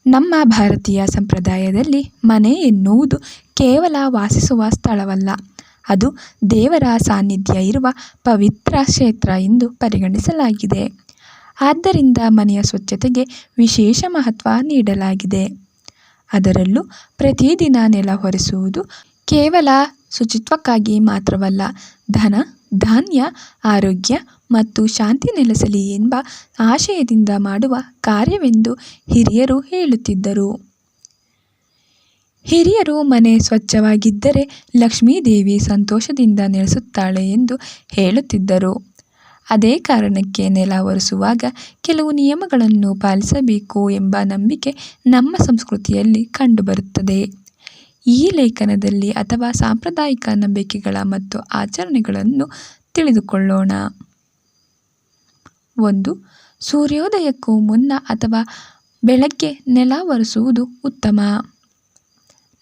ನಮ್ಮ ಭಾರತೀಯ ಸಂಪ್ರದಾಯದಲ್ಲಿ ಮನೆ ಎನ್ನುವುದು ಕೇವಲ ವಾಸಿಸುವ ಸ್ಥಳವಲ್ಲ, ಅದು ದೇವರ ಸಾನ್ನಿಧ್ಯ ಇರುವ ಪವಿತ್ರ ಕ್ಷೇತ್ರ ಎಂದು ಪರಿಗಣಿಸಲಾಗಿದೆ. ಆದ್ದರಿಂದ ಮನೆಯ ಸ್ವಚ್ಛತೆಗೆ ವಿಶೇಷ ಮಹತ್ವ ನೀಡಲಾಗಿದೆ. ಅದರಲ್ಲೂ ಪ್ರತಿದಿನ ನೆಲ ಒರೆಸುವುದು ಕೇವಲ ಶುಚಿತ್ವಕ್ಕಾಗಿ ಮಾತ್ರವಲ್ಲ, ಧನ, ಧಾನ್ಯ, ಆರೋಗ್ಯ ಮತ್ತು ಶಾಂತಿ ನೆಲೆಸಲಿ ಎಂಬ ಆಶಯದಿಂದ ಮಾಡುವ ಕಾರ್ಯವೆಂದು ಹಿರಿಯರು ಹೇಳುತ್ತಿದ್ದರು. ಹಿರಿಯರು ಮನೆ ಸ್ವಚ್ಛವಾಗಿದ್ದರೆ ಲಕ್ಷ್ಮೀದೇವಿ ಸಂತೋಷದಿಂದ ನೆಲೆಸುತ್ತಾಳೆ ಎಂದು ಹೇಳುತ್ತಿದ್ದರು. ಅದೇ ಕಾರಣಕ್ಕೆ ನೆಲ ಒರೆಸುವಾಗ ಕೆಲವು ನಿಯಮಗಳನ್ನು ಪಾಲಿಸಬೇಕು ಎಂಬ ನಂಬಿಕೆ ನಮ್ಮ ಸಂಸ್ಕೃತಿಯಲ್ಲಿ ಕಂಡುಬರುತ್ತದೆ. ಈ ಲೇಖನದಲ್ಲಿ ಅಥವಾ ಸಾಂಪ್ರದಾಯಿಕ ನಂಬಿಕೆಗಳ ಮತ್ತು ಆಚರಣೆಗಳನ್ನು ತಿಳಿದುಕೊಳ್ಳೋಣ. 1. ಸೂರ್ಯೋದಯಕ್ಕೂ ಮುನ್ನ ಅಥವಾ ಬೆಳಗ್ಗೆ ನೆಲ ಒರೆಸುವುದು ಉತ್ತಮ.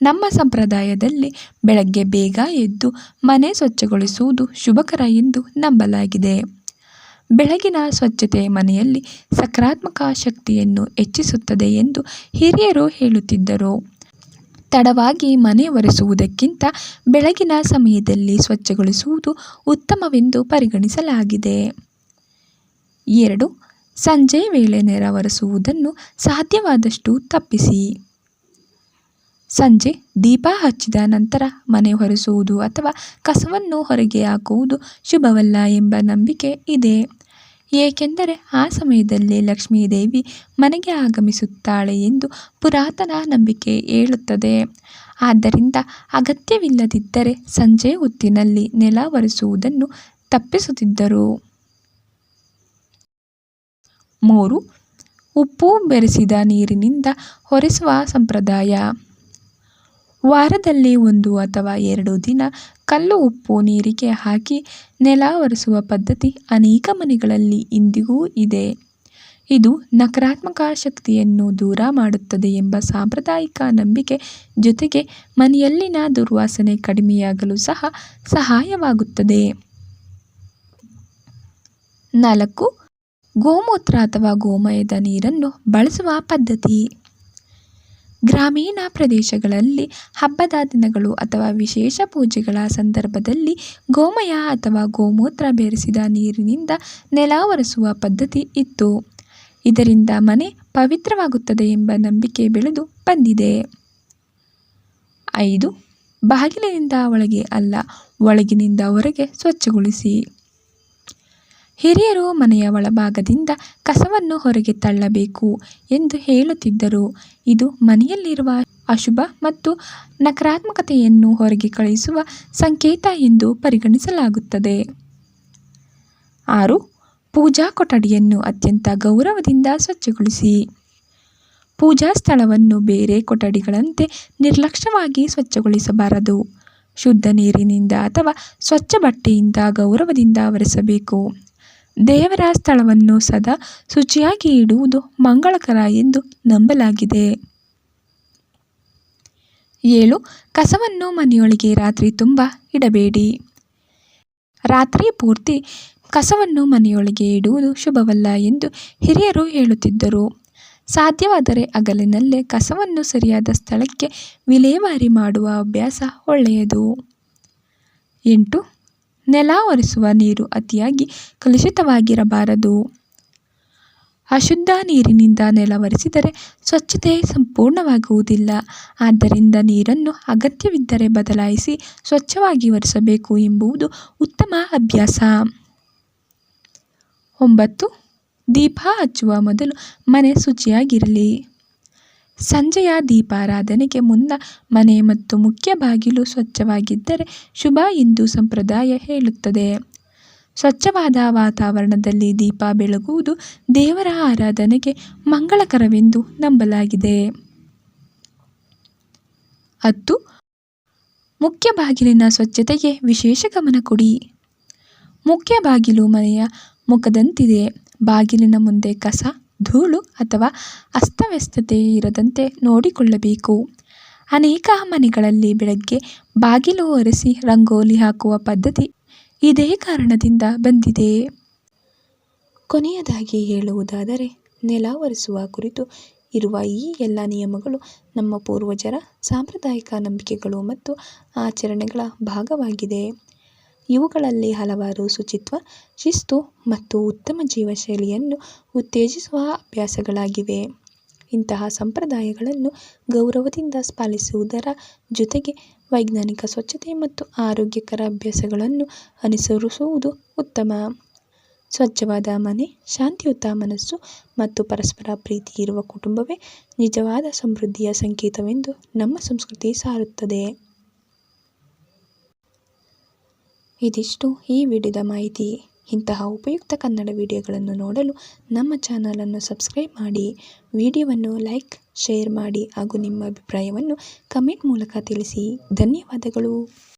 ನಮ್ಮ ಸಂಪ್ರದಾಯದಲ್ಲಿ ಬೆಳಗ್ಗೆ ಬೇಗ ಎದ್ದು ಮನೆ ಸ್ವಚ್ಛಗೊಳಿಸುವುದು ಶುಭಕರ ಎಂದು ನಂಬಲಾಗಿದೆ. ಬೆಳಗಿನ ಸ್ವಚ್ಛತೆ ಮನೆಯಲ್ಲಿ ಸಕಾರಾತ್ಮಕ ಶಕ್ತಿಯನ್ನು ಹೆಚ್ಚಿಸುತ್ತದೆ ಎಂದು ಹಿರಿಯರು ಹೇಳುತ್ತಿದ್ದರು. ತಡವಾಗಿ ಮನೆ ಒರೆಸುವುದಕ್ಕಿಂತ ಬೆಳಗಿನ ಸಮಯದಲ್ಲಿ ಸ್ವಚ್ಛಗೊಳಿಸುವುದು ಉತ್ತಮವೆಂದು ಪರಿಗಣಿಸಲಾಗಿದೆ. 2. ಸಂಜೆ ವೇಳೆ ನೆಲ ಒರೆಸುವುದನ್ನು ಸಾಧ್ಯವಾದಷ್ಟು ತಪ್ಪಿಸಿ. ಸಂಜೆ ದೀಪ ಹಚ್ಚಿದ ನಂತರ ಮನೆ ಒರೆಸುವುದು ಅಥವಾ ಕಸವನ್ನು ಹೊರಗೆ ಹಾಕುವುದು ಶುಭವಲ್ಲ ಎಂಬ ನಂಬಿಕೆ ಇದೆ. ಏಕೆಂದರೆ ಆ ಸಮಯದಲ್ಲಿ ಲಕ್ಷ್ಮೀದೇವಿ ಮನೆಗೆ ಆಗಮಿಸುತ್ತಾಳೆ ಎಂದು ಪುರಾತನ ನಂಬಿಕೆ ಹೇಳುತ್ತದೆ. ಆದ್ದರಿಂದ ಅಗತ್ಯವಿಲ್ಲದಿದ್ದರೆ ಸಂಜೆ ಹೊತ್ತಿನಲ್ಲಿ ನೆಲ ಒರೆಸುವುದನ್ನು ತಪ್ಪಿಸುತ್ತಿದ್ದರು. 3. ಉಪ್ಪು ಬೆರೆಸಿದ ನೀರಿನಿಂದ ಒರೆಸುವ ಸಂಪ್ರದಾಯ. ವಾರದಲ್ಲಿ 1 ಅಥವಾ 2 ದಿನ ಕಲ್ಲು ಉಪ್ಪು ನೀರಿಗೆ ಹಾಕಿ ನೆಲ ಒರೆಸುವ ಪದ್ಧತಿ ಅನೇಕ ಮನೆಗಳಲ್ಲಿ ಇಂದಿಗೂ ಇದೆ. ಇದು ನಕಾರಾತ್ಮಕ ಶಕ್ತಿಯನ್ನು ದೂರ ಮಾಡುತ್ತದೆ ಎಂಬ ಸಾಂಪ್ರದಾಯಿಕ ನಂಬಿಕೆ ಜೊತೆಗೆ ಮನೆಯಲ್ಲಿನ ದುರ್ವಾಸನೆ ಕಡಿಮೆಯಾಗಲು ಸಹ ಸಹಾಯವಾಗುತ್ತದೆ. 4. ಗೋಮೂತ್ರ ಅಥವಾ ಗೋಮಯದ ನೀರನ್ನು ಬಳಸುವ ಪದ್ಧತಿ. ಗ್ರಾಮೀಣ ಪ್ರದೇಶಗಳಲ್ಲಿ ಹಬ್ಬದ ದಿನಗಳು ಅಥವಾ ವಿಶೇಷ ಪೂಜೆಗಳ ಸಂದರ್ಭದಲ್ಲಿ ಗೋಮಯ ಅಥವಾ ಗೋಮೂತ್ರ ಬೆರೆಸಿದ ನೀರಿನಿಂದ ನೆಲ ಒರೆಸುವ ಪದ್ಧತಿ ಇತ್ತು. ಇದರಿಂದ ಮನೆ ಪವಿತ್ರವಾಗುತ್ತದೆ ಎಂಬ ನಂಬಿಕೆ ಬೆಳೆದು ಬಂದಿದೆ. 5. ಬಾಗಿಲಿನಿಂದ ಒಳಗೆ ಅಲ್ಲ, ಒಳಗಿನಿಂದ ಹೊರಗೆ ಸ್ವಚ್ಛಗೊಳಿಸಿ. ಹಿರಿಯರು ಮನೆಯ ಒಳಭಾಗದಿಂದ ಕಸವನ್ನು ಹೊರಗೆ ತಳ್ಳಬೇಕು ಎಂದು ಹೇಳುತ್ತಿದ್ದರು. ಇದು ಮನೆಯಲ್ಲಿರುವ ಅಶುಭ ಮತ್ತು ನಕಾರಾತ್ಮಕತೆಯನ್ನು ಹೊರಗೆ ಕಳುಹಿಸುವ ಸಂಕೇತ ಎಂದು ಪರಿಗಣಿಸಲಾಗುತ್ತದೆ. 6. ಪೂಜಾ ಕೊಠಡಿಯನ್ನು ಅತ್ಯಂತ ಗೌರವದಿಂದ ಸ್ವಚ್ಛಗೊಳಿಸಿ. ಪೂಜಾ ಸ್ಥಳವನ್ನು ಬೇರೆ ಕೊಠಡಿಗಳಂತೆ ನಿರ್ಲಕ್ಷ್ಯವಾಗಿ ಸ್ವಚ್ಛಗೊಳಿಸಬಾರದು. ಶುದ್ಧ ನೀರಿನಿಂದ ಅಥವಾ ಸ್ವಚ್ಛ ಬಟ್ಟೆಯಿಂದ ಗೌರವದಿಂದ ಒರೆಸಬೇಕು. ದೇವರ ಸ್ಥಳವನ್ನು ಸದಾ ಶುಚಿಯಾಗಿ ಇಡುವುದು ಮಂಗಳಕರ ಎಂದು ನಂಬಲಾಗಿದೆ. 7. ಕಸವನ್ನು ಮನೆಯೊಳಗೆ ರಾತ್ರಿ ತುಂಬ ಇಡಬೇಡಿ. ರಾತ್ರಿ ಪೂರ್ತಿ ಕಸವನ್ನು ಮನೆಯೊಳಗೆ ಇಡುವುದು ಶುಭವಲ್ಲ ಎಂದು ಹಿರಿಯರು ಹೇಳುತ್ತಿದ್ದರು. ಸಾಧ್ಯವಾದರೆ ಹಗಲಿನಲ್ಲೇ ಕಸವನ್ನು ಸರಿಯಾದ ಸ್ಥಳಕ್ಕೆ ವಿಲೇವಾರಿ ಮಾಡುವ ಅಭ್ಯಾಸ ಒಳ್ಳೆಯದು. 8. ನೆಲ ಒರೆಸುವ ನೀರು ಅತಿಯಾಗಿ ಕಲುಷಿತವಾಗಿರಬಾರದು. ಅಶುದ್ಧ ನೀರಿನಿಂದ ನೆಲ ಒರೆಸಿದರೆ ಸ್ವಚ್ಛತೆ ಸಂಪೂರ್ಣವಾಗುವುದಿಲ್ಲ. ಆದ್ದರಿಂದ ನೀರನ್ನು ಅಗತ್ಯವಿದ್ದರೆ ಬದಲಾಯಿಸಿ ಸ್ವಚ್ಛವಾಗಿ ಒರೆಸಬೇಕು ಎಂಬುದು ಉತ್ತಮ ಅಭ್ಯಾಸ. 9. ದೀಪ ಹಚ್ಚುವ ಮೊದಲು ಮನೆ ಶುಚಿಯಾಗಿರಲಿ. ಸಂಜೆಯ ದೀಪಾರಾಧನೆಗೆ ಮುನ್ನ ಮನೆ ಮತ್ತು ಮುಖ್ಯ ಬಾಗಿಲು ಸ್ವಚ್ಛವಾಗಿದ್ದರೆ ಶುಭ ಎಂದು ಸಂಪ್ರದಾಯ ಹೇಳುತ್ತದೆ. ಸ್ವಚ್ಛವಾದ ವಾತಾವರಣದಲ್ಲಿ ದೀಪ ಬೆಳಗುವುದು ದೇವರ ಆರಾಧನೆಗೆ ಮಂಗಳಕರವೆಂದು ನಂಬಲಾಗಿದೆ. 10. ಮುಖ್ಯ ಬಾಗಿಲಿನ ಸ್ವಚ್ಛತೆಗೆ ವಿಶೇಷ ಗಮನ ಕೊಡಿ. ಮುಖ್ಯ ಬಾಗಿಲು ಮನೆಯ ಮುಖದಂತಿದೆ. ಬಾಗಿಲಿನ ಮುಂದೆ ಕಸ, ಧೂಳು ಅಥವಾ ಅಸ್ತವ್ಯಸ್ತತೆ ಇರದಂತೆ ನೋಡಿಕೊಳ್ಳಬೇಕು. ಅನೇಕ ಮನೆಗಳಲ್ಲಿ ಬೆಳಗ್ಗೆ ಬಾಗಿಲು ಒರೆಸಿ ರಂಗೋಲಿ ಹಾಕುವ ಪದ್ಧತಿ ಇದೇ ಕಾರಣದಿಂದ ಬಂದಿದೆ. ಕೊನೆಯದಾಗಿ ಹೇಳುವುದಾದರೆ ನೆಲ ಒರೆಸುವ ಕುರಿತು ಇರುವ ಈ ಎಲ್ಲ ನಿಯಮಗಳು ನಮ್ಮ ಪೂರ್ವಜರ ಸಾಂಪ್ರದಾಯಿಕ ನಂಬಿಕೆಗಳು ಮತ್ತು ಆಚರಣೆಗಳ ಭಾಗವಾಗಿದೆ. ಇವುಗಳಲ್ಲಿ ಹಲವಾರು ಶುಚಿತ್ವ, ಶಿಸ್ತು ಮತ್ತು ಉತ್ತಮ ಜೀವನಶೈಲಿಯನ್ನು ಉತ್ತೇಜಿಸುವ ಅಭ್ಯಾಸಗಳಾಗಿವೆ. ಇಂತಹ ಸಂಪ್ರದಾಯಗಳನ್ನು ಗೌರವದಿಂದ ಪಾಲಿಸುವುದರ ಜೊತೆಗೆ ವೈಜ್ಞಾನಿಕ ಸ್ವಚ್ಛತೆ ಮತ್ತು ಆರೋಗ್ಯಕರ ಅಭ್ಯಾಸಗಳನ್ನು ಅನುಸರಿಸುವುದು ಉತ್ತಮ. ಸ್ವಚ್ಛವಾದ ಮನೆ, ಶಾಂತಿಯುತ ಮನಸ್ಸು ಮತ್ತು ಪರಸ್ಪರ ಪ್ರೀತಿ ಇರುವ ಕುಟುಂಬವೇ ನಿಜವಾದ ಸಮೃದ್ಧಿಯ ಸಂಕೇತವೆಂದು ನಮ್ಮ ಸಂಸ್ಕೃತಿ ಸಾರುತ್ತದೆ. ಇದಿಷ್ಟು ಈ ವಿಡಿಯೋದ ಮಾಹಿತಿ. ಇಂತಹ ಉಪಯುಕ್ತ ಕನ್ನಡ ವಿಡಿಯೋಗಳನ್ನು ನೋಡಲು ನಮ್ಮ ಚಾನಲನ್ನು ಸಬ್ಸ್ಕ್ರೈಬ್ ಮಾಡಿ, ವಿಡಿಯೋವನ್ನು ಲೈಕ್, ಶೇರ್ ಮಾಡಿ ಹಾಗೂ ನಿಮ್ಮ ಅಭಿಪ್ರಾಯವನ್ನು ಕಮೆಂಟ್ ಮೂಲಕ ತಿಳಿಸಿ. ಧನ್ಯವಾದಗಳು.